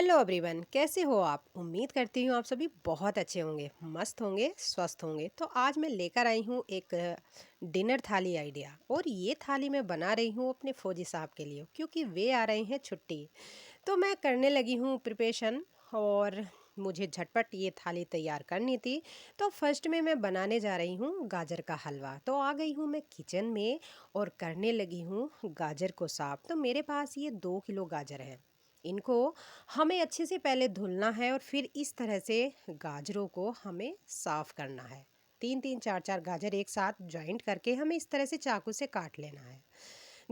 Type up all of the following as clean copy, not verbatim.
Hello everyone, कैसे हो आप? उम्मीद करती हूँ आप सभी बहुत अच्छे होंगे, मस्त होंगे, स्वस्थ होंगे। तो आज मैं लेकर आई हूँ एक डिनर थाली आइडिया। और ये थाली मैं बना रही हूँ अपने फौजी साहब के लिए, क्योंकि वे आ रहे हैं छुट्टी। तो मैं करने लगी हूँ प्रिपरेशन, और मुझे झटपट ये थाली तैयार करनी थी। तो फर्स्ट में मैं बनाने जा रही हूँ गाजर का हलवा। तो आ गई हूँ मैं किचन में और करने लगी हूँ गाजर को साफ। तो मेरे पास ये 2 किलो गाजर है। इनको हमें अच्छे से पहले धुलना है और फिर इस तरह से गाजरों को हमें साफ करना है। 3-3 4-4 गाजर एक साथ जॉइंट करके हमें इस तरह से चाकू से काट लेना है।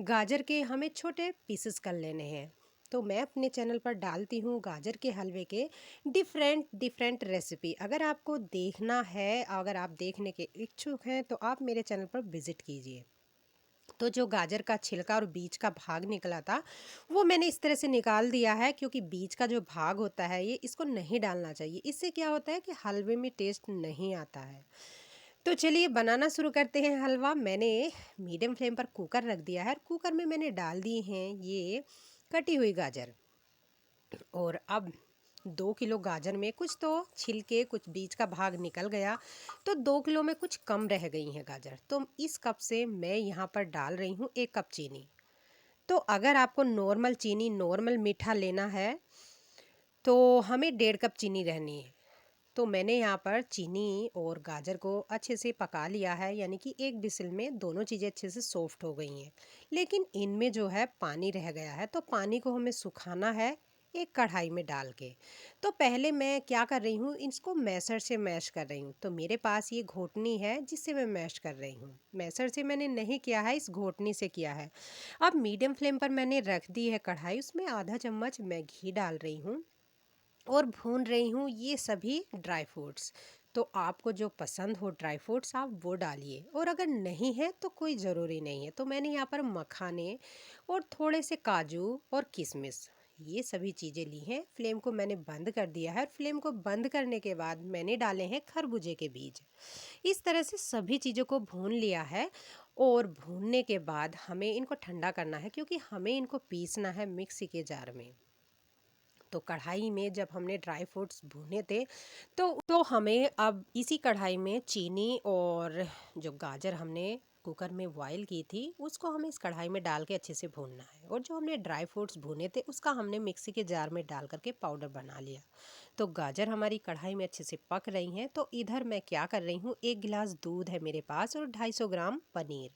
गाजर के हमें छोटे पीसेस कर लेने हैं। तो मैं अपने चैनल पर डालती हूँ गाजर के हलवे के डिफरेंट डिफरेंट रेसिपी। अगर आपको देखना है, अगर आप देखने के इच्छुक हैं, तो आप मेरे चैनल पर विजिट कीजिए। तो जो गाजर का छिलका और बीज का भाग निकला था, वो मैंने इस तरह से निकाल दिया है, क्योंकि बीज का जो भाग होता है ये इसको नहीं डालना चाहिए। इससे क्या होता है कि हलवे में टेस्ट नहीं आता है। तो चलिए बनाना शुरू करते हैं हलवा। मैंने मीडियम फ्लेम पर कुकर रख दिया है। कुकर में मैंने डाल दी हैं ये कटी हुई गाजर। और अब 2 किलो गाजर में कुछ तो छिलके कुछ बीज का भाग निकल गया, तो 2 किलो में कुछ कम रह गई हैं गाजर। तो इस कप से मैं यहाँ पर डाल रही हूँ 1 कप चीनी। तो अगर आपको नॉर्मल चीनी, नॉर्मल मीठा लेना है, तो हमें 1.5 कप चीनी रहनी है। तो मैंने यहाँ पर चीनी और गाजर को अच्छे से पका लिया है, यानी कि एक बिसिल में दोनों चीज़ें अच्छे से सॉफ्ट हो गई हैं। लेकिन इनमें जो है पानी रह गया है, तो पानी को हमें सुखाना है एक कढ़ाई में डाल के। तो पहले मैं क्या कर रही हूँ, इसको मैसर से मैश कर रही हूँ। तो मेरे पास ये घोटनी है जिससे मैं मैश कर रही हूँ। मैसर से मैंने नहीं किया है, इस घोटनी से किया है। अब मीडियम फ्लेम पर मैंने रख दी है कढ़ाई, उसमें आधा चम्मच मैं घी डाल रही हूँ और भून रही हूँ ये सभी ड्राई फ्रूट्स। तो आपको जो पसंद हो ड्राई फ्रूट्स आप वो डालिए, और अगर नहीं है तो कोई ज़रूरी नहीं है। तो मैंने यहाँ पर मखाने और थोड़े से काजू और किशमिश, ये सभी चीज़ें ली हैं। फ्लेम को मैंने बंद कर दिया है, और फ्लेम को बंद करने के बाद मैंने डाले हैं खरबूजे के बीज। इस तरह से सभी चीज़ों को भून लिया है। और भूनने के बाद हमें इनको ठंडा करना है, क्योंकि हमें इनको पीसना है मिक्सी के जार में। तो कढ़ाई में जब हमने ड्राई फ्रूट्स भुने थे, तो हमें अब इसी कढ़ाई में चीनी और जो गाजर हमने कुकर में बॉईल की थी, उसको हमें इस कढ़ाई में डाल के अच्छे से भूनना है। और जो हमने ड्राई फ्रूट्स भुने थे उसका हमने मिक्सी के जार में डाल करके पाउडर बना लिया। तो गाजर हमारी कढ़ाई में अच्छे से पक रही हैं। तो इधर मैं क्या कर रही हूँ, 1 गिलास दूध है मेरे पास और 250 ग्राम पनीर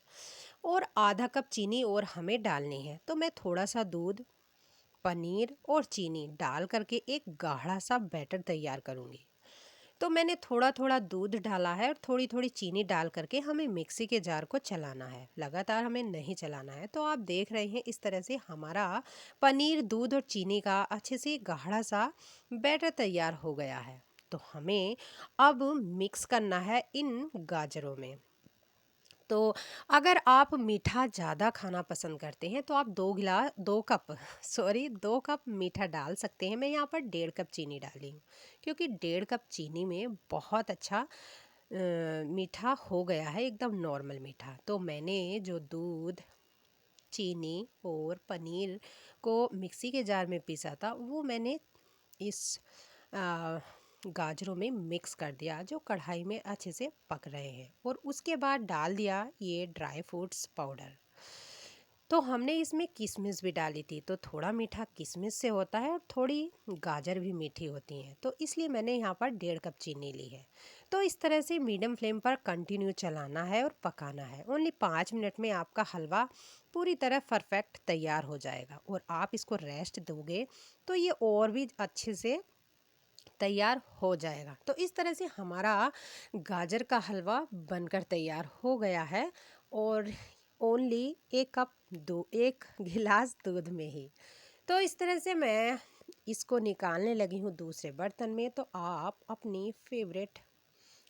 और आधा कप चीनी और हमें डालनी है। तो मैं थोड़ा सा दूध, पनीर और चीनी डाल करके एक गाढ़ा सा बैटर तैयार करूंगी। तो मैंने थोड़ा थोड़ा दूध डाला है और थोड़ी थोड़ी चीनी डाल करके हमें मिक्सी के जार को चलाना है, लगातार हमें नहीं चलाना है। तो आप देख रहे हैं इस तरह से हमारा पनीर, दूध और चीनी का अच्छे से गाढ़ा सा बैटर तैयार हो गया है। तो हमें अब मिक्स करना है इन गाजरों में। तो अगर आप मीठा ज़्यादा खाना पसंद करते हैं, तो आप 2 कप सॉरी 2 कप मीठा डाल सकते हैं। मैं यहाँ पर 1.5 कप चीनी डाली हूँ, क्योंकि 1.5 कप चीनी में बहुत अच्छा मीठा हो गया है, एकदम नॉर्मल मीठा। तो मैंने जो दूध, चीनी और पनीर को मिक्सी के जार में पीसा था, वो मैंने इस आ, गाजरों में मिक्स कर दिया, जो कढ़ाई में अच्छे से पक रहे हैं। और उसके बाद डाल दिया ये ड्राई फ्रूट्स पाउडर। तो हमने इसमें किशमिश भी डाली थी, तो थोड़ा मीठा किशमिश से होता है और थोड़ी गाजर भी मीठी होती हैं, तो इसलिए मैंने यहाँ पर 1.5 कप चीनी ली है। तो इस तरह से मीडियम फ्लेम पर कंटिन्यू चलाना है और पकाना है। ओनली 5 मिनट में आपका हलवा पूरी तरह परफेक्ट तैयार हो जाएगा। और आप इसको रेस्ट दोगे तो ये और भी अच्छे से तैयार हो जाएगा। तो इस तरह से हमारा गाजर का हलवा बनकर तैयार हो गया है, और ओनली 1 गिलास दूध में ही। तो इस तरह से मैं इसको निकालने लगी हूँ दूसरे बर्तन में। तो आप अपनी फेवरेट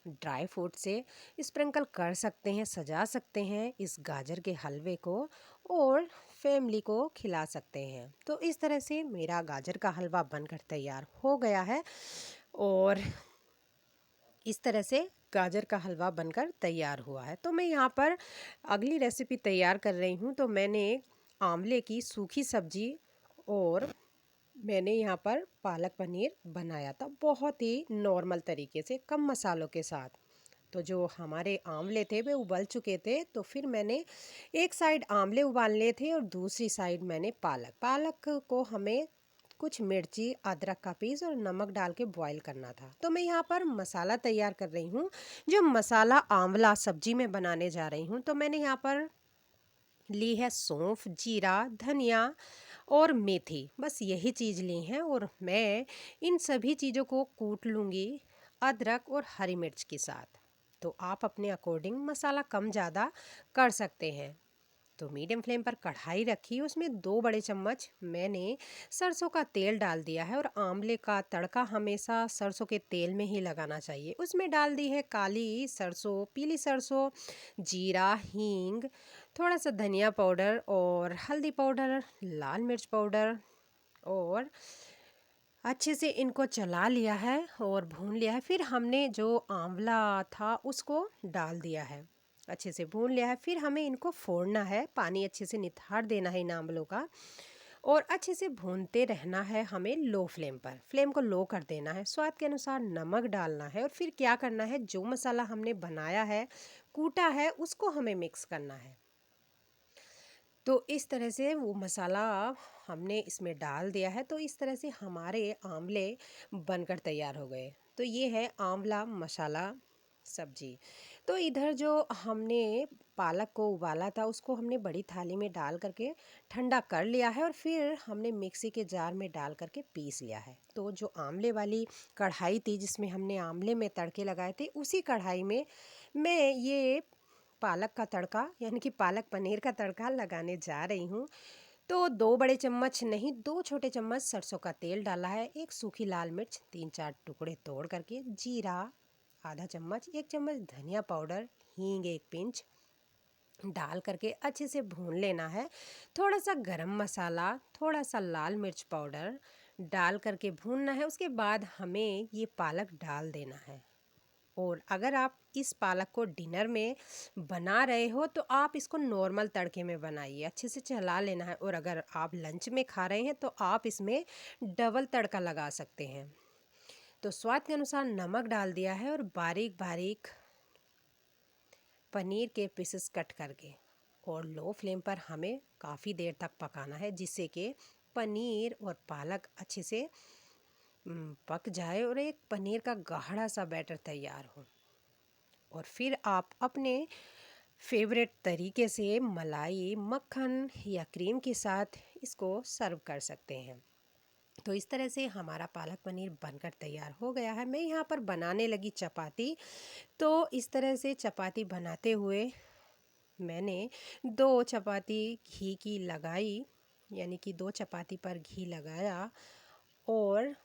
ड्राई फ्रूट से स्प्रिंकल कर सकते हैं, सजा सकते हैं इस गाजर के हलवे को, और फैमिली को खिला सकते हैं। तो इस तरह से मेरा गाजर का हलवा बनकर तैयार हो गया है। और इस तरह से गाजर का हलवा बनकर तैयार हुआ है। तो मैं यहाँ पर अगली रेसिपी तैयार कर रही हूँ। तो मैंने आंवले की सूखी सब्जी और मैंने यहाँ पर पालक पनीर बनाया था बहुत ही नॉर्मल तरीके से, कम मसालों के साथ। तो जो हमारे आंवले थे वे उबल चुके थे, तो फिर मैंने एक साइड आंवले उबालने थे और दूसरी साइड मैंने पालक को हमें कुछ मिर्ची, अदरक का पीस और नमक डाल के बॉईल करना था। तो मैं यहाँ पर मसाला तैयार कर रही हूँ। जो मसाला आंवला सब्जी में बनाने जा रही हूँ, तो मैंने यहाँ पर ली है सौंफ, जीरा, धनिया और मेथी, बस यही चीज़ ली हैं। और मैं इन सभी चीज़ों को कूट लूँगी अदरक और हरी मिर्च के साथ। तो आप अपने अकॉर्डिंग मसाला कम ज़्यादा कर सकते हैं। तो मीडियम फ्लेम पर कढ़ाई रखी, उसमें 2 बड़े चम्मच मैंने सरसों का तेल डाल दिया है। और आंवले का तड़का हमेशा सरसों के तेल में ही लगाना चाहिए। उसमें डाल दी है काली सरसों, पीली सरसों, जीरा, हींग, थोड़ा सा धनिया पाउडर और हल्दी पाउडर, लाल मिर्च पाउडर, और अच्छे से इनको चला लिया है और भून लिया है। फिर हमने जो आंवला था उसको डाल दिया है, अच्छे से भून लिया है। फिर हमें इनको फोड़ना है, पानी अच्छे से निथार देना है इन आंवलों का, और अच्छे से भूनते रहना है हमें लो फ्लेम पर। फ्लेम को लो कर देना है, स्वाद के अनुसार नमक डालना है। और फिर क्या करना है, जो मसाला हमने बनाया है, कूटा है, उसको हमें मिक्स करना है। तो इस तरह से वो मसाला हमने इसमें डाल दिया है। तो इस तरह से हमारे आंवले बनकर तैयार हो गए। तो ये है आंवला मसाला सब्जी। तो इधर जो हमने पालक को उबाला था उसको हमने बड़ी थाली में डाल करके ठंडा कर लिया है, और फिर हमने मिक्सी के जार में डाल करके पीस लिया है। तो जो आंवले वाली कढ़ाई थी जिसमें हमने आंवले में तड़के लगाए थे, उसी कढ़ाई में मैं ये पालक का तड़का यानी कि पालक पनीर का तड़का लगाने जा रही हूँ। तो 2 बड़े चम्मच नहीं, 2 छोटे चम्मच सरसों का तेल डाला है, एक सूखी लाल मिर्च 3-4 टुकड़े तोड़ करके, जीरा आधा चम्मच, 1 चम्मच धनिया पाउडर, हींग 1 पिंच डाल करके अच्छे से भून लेना है। थोड़ा सा गरम मसाला, थोड़ा सा लाल मिर्च पाउडर डाल करके भूनना है। उसके बाद हमें ये पालक डाल देना है। और अगर आप इस पालक को डिनर में बना रहे हो तो आप इसको नॉर्मल तड़के में बनाइए, अच्छे से चला लेना है। और अगर आप लंच में खा रहे हैं तो आप इसमें डबल तड़का लगा सकते हैं। तो स्वाद के अनुसार नमक डाल दिया है, और बारीक बारीक पनीर के पीसेस कट करके, और लो फ्लेम पर हमें काफ़ी देर तक पकाना है, जिससे कि पनीर और पालक अच्छे से पक जाए और एक पनीर का गाढ़ा सा बैटर तैयार हो। और फिर आप अपने फेवरेट तरीके से मलाई, मक्खन या क्रीम के साथ इसको सर्व कर सकते हैं। तो इस तरह से हमारा पालक पनीर बनकर तैयार हो गया है। मैं यहाँ पर बनाने लगी चपाती। तो इस तरह से चपाती बनाते हुए मैंने 2 चपाती घी की लगाई, यानी कि 2 चपाती पर घी लगाया, और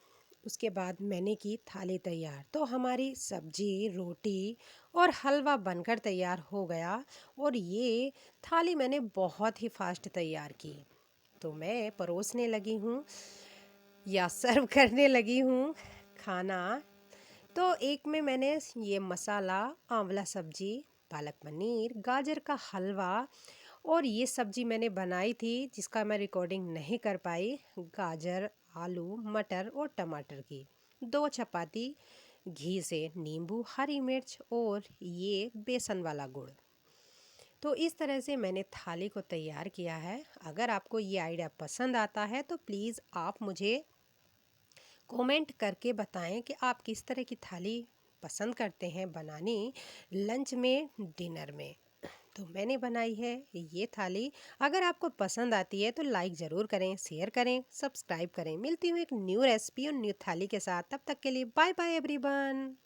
उसके बाद मैंने की थाली तैयार। तो हमारी सब्जी, रोटी और हलवा बनकर तैयार हो गया। और ये थाली मैंने बहुत ही फास्ट तैयार की। तो मैं परोसने लगी हूँ या सर्व करने लगी हूँ खाना। तो एक में मैंने ये मसाला, आंवला सब्जी, पालक पनीर, गाजर का हलवा, और ये सब्जी मैंने बनाई थी जिसका मैं रिकॉर्डिंग नहीं कर पाई, गाजर, आलू, मटर और टमाटर की, 2 चपाती, घी से, नींबू, हरी मिर्च और ये बेसन वाला गुड़। तो इस तरह से मैंने थाली को तैयार किया है। अगर आपको ये आइडिया पसंद आता है तो प्लीज़ आप मुझे कमेंट करके बताएं कि आप किस तरह की थाली पसंद करते हैं बनानी लंच में, डिनर में। तो मैंने बनाई है ये थाली। अगर आपको पसंद आती है तो लाइक ज़रूर करें, शेयर करें, सब्सक्राइब करें। मिलती हूँ एक न्यू रेसिपी और न्यू थाली के साथ। तब तक के लिए बाय बाय एवरीवन।